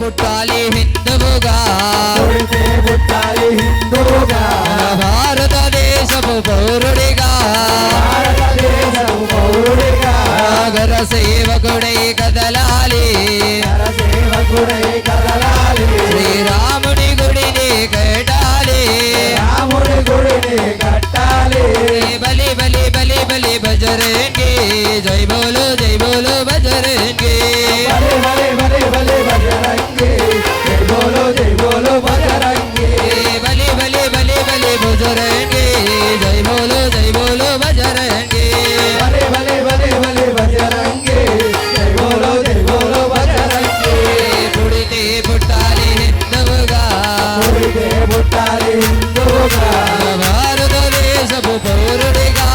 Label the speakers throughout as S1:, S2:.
S1: పుట్టాలి హిందువుగా భారతదేశపు పౌరుడిగా నగర సేవకుడై కదలాలి శ్రీరాముని గుడిని కట్టాలి బలి బలి బలి బలి బజరంగి జై బోలో బజరంగి బలి బలి బలి బజరంగి జై బోలో బజరంగి పుడితే పుట్టాలి హిందువుగా భారతదేశపు పౌరుడిగా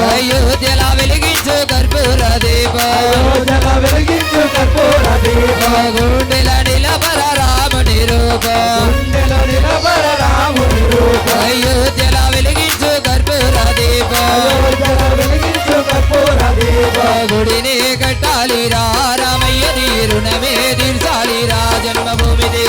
S1: అయోధ్యలా వెలిగించు కర్పూర దీపం గుండెల నిలబర రాముని రూపం అయోధ్యలా వెలిగించు కర్పూర దీపం గుడిని కట్టాలి రామయ్య రుణమే తీర్చాలి రా జన్మభూమిది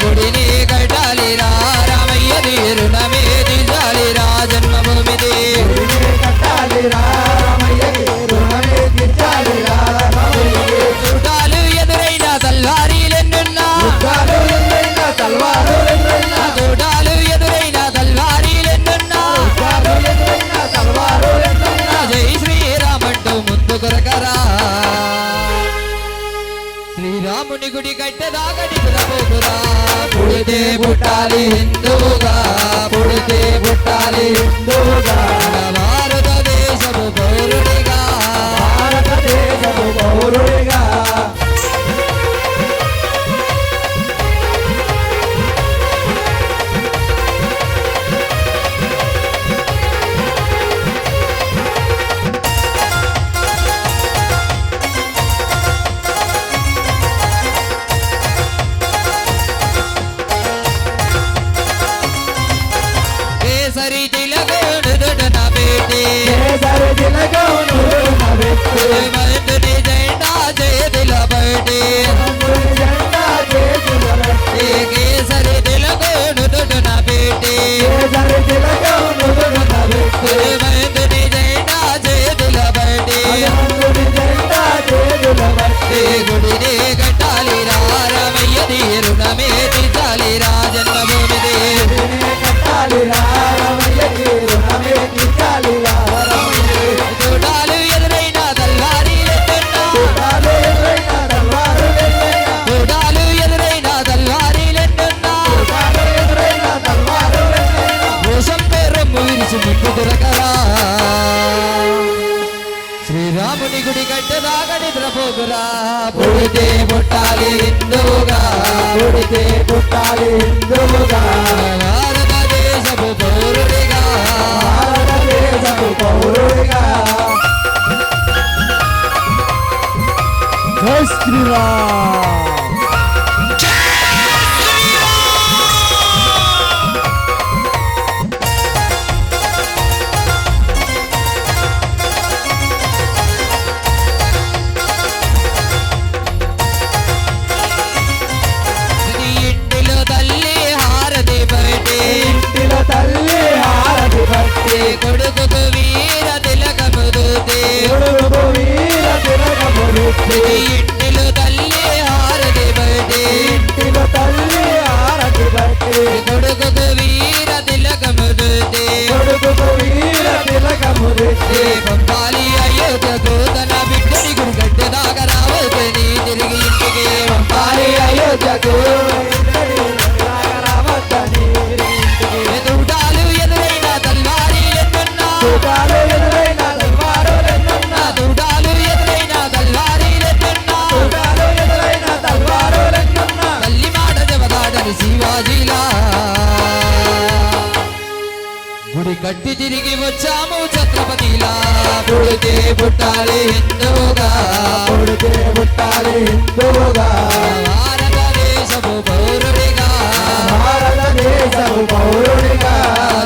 S1: గుడిని కట్టాలి రామయ్య రుణమే తీర్చాలి రా జన్మభూమిది చుట్టాలు ఎదురైన తల్వారీలెన్నున్నా చుట్టాలు ఎదురైన తల్వారీలెన్నున్నా జై శ్రీరామంటూ ముందుకు రకరా శ్రీరాముని గుడి కట్టెదాగని పోకురా పుడితే పుట్టాలి హిందువుగా భారతదేశపు పౌరుడిగా కేసరి తిలకోను దొడన పెట్టి మందుని జెండా చేతుల బట్టి కేసరి తిలకోను దొడన పెట్టి మందుని జెండా చేతుల బట్టి గుడిని కట్టాలి రామయ్య రుణమే తీర్చాలి రా జన్మభూమిది చూడాలు ఎదురైన తల్వారీలెన్నున్నా మోసం పేరమ్ము విరిచి ముక్కు దొరకరా శ్రీరాముని గుడి కట్టెదాగా నిద్రపోకురా పుడితే పుట్టాలి హిందువుగా భారతదేశపు పౌరుడిగా
S2: జై శ్రీరామ్.
S1: ఇంటిలో తల్లి హారతి బట్టి కొడుకుకు వీర తిలకము దూతే ఇంటిలో తల్లి హారతి బట్టి కొడుకుకు వీర తిలకము దూతే పంపాలి అయోధ్యకు తన బిడ్డని గుడి కట్టెదాకా రావద్దని తిరిగి ఇంటికి పంపాలి అయోధ్యకు ఎదుటాలు ఎదురైన తల్వారీలెన్నున్నా ఛత్రపతి శివాజీలా గుడి కట్టి తిరిగి వచ్చాము ఛత్రపతిలా పుడితే పుట్టాలి హిందువుగా
S2: పుడితే పుట్టాలి హిందువుగా
S1: భారతదేశపు పౌరుడిగా
S2: భారతదేశపు పౌరుడిగా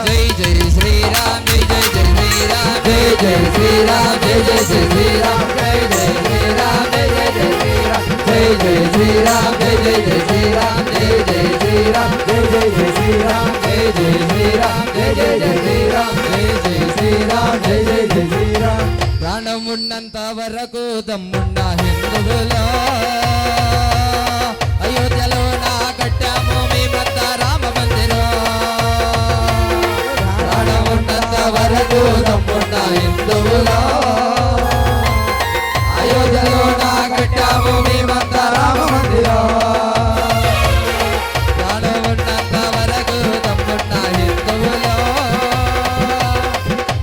S1: జై జై శ్రీరామ్ జై జై జై శ్రీరామ్ జై జై శ్రీరామ్ జై జై జై శ్రీరామ్ జై జై శ్రీరామ్ జై జై జై శ్రీరామ్ జై జై శ్రీరామ్ జై జై జై శ్రీరామ్ జై జై శ్రీరామ్
S2: జై జై జై శ్రీరామ్
S1: జై జై శ్రీరామ్ జై జై జై శ్రీరామ్ జై జై శ్రీరామ్
S2: జై జై జై శ్రీరామ్
S1: ప్రాణం ఉన్నంత వరకు దమ్మున్న హిందువులో అయోధ్యలో నా కట్టాము మేమంతా రామ మందిరం ప్రాణం ఉన్నంత వరకు దమ్మున్న హిందువులో అయోధ్యలో నా కట్టాము మేమంతా రామ మందిరం ప్రాణం ఉన్నంత వరకు దమ్మున్న హిందువులో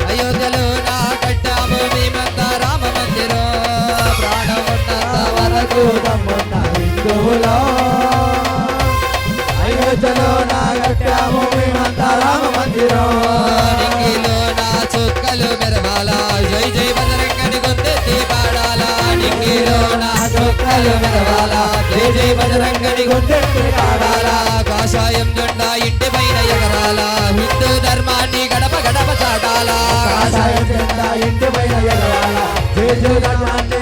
S1: అయోధ్యలో నా కట్టాము మేమంతా రామ మందిరం ప్రాణం ఉన్నంత వరకు
S2: దమ్మున్న హిందువులో అయోధ్యలో నా కట్టాము మేమంతా రామ మందిరం
S1: నింగిలో నా చుక్కలు మెరవాలా జై జై బజరంగని గొంతెత్తి పాడాలా నింగిలో నా చుక్కలు మెరవాలా జై జై బజరంగని
S2: గొంతెత్తి
S1: పాడాలా కాషాయం జెండా ఇంటి పైన ఎగరాలా హిందూ ధర్మాన్ని గడప గడప చాటాలా
S2: కాషాయ జెండా ఇంటి పైన ఎగరాల జై జై ధర్మాన్ని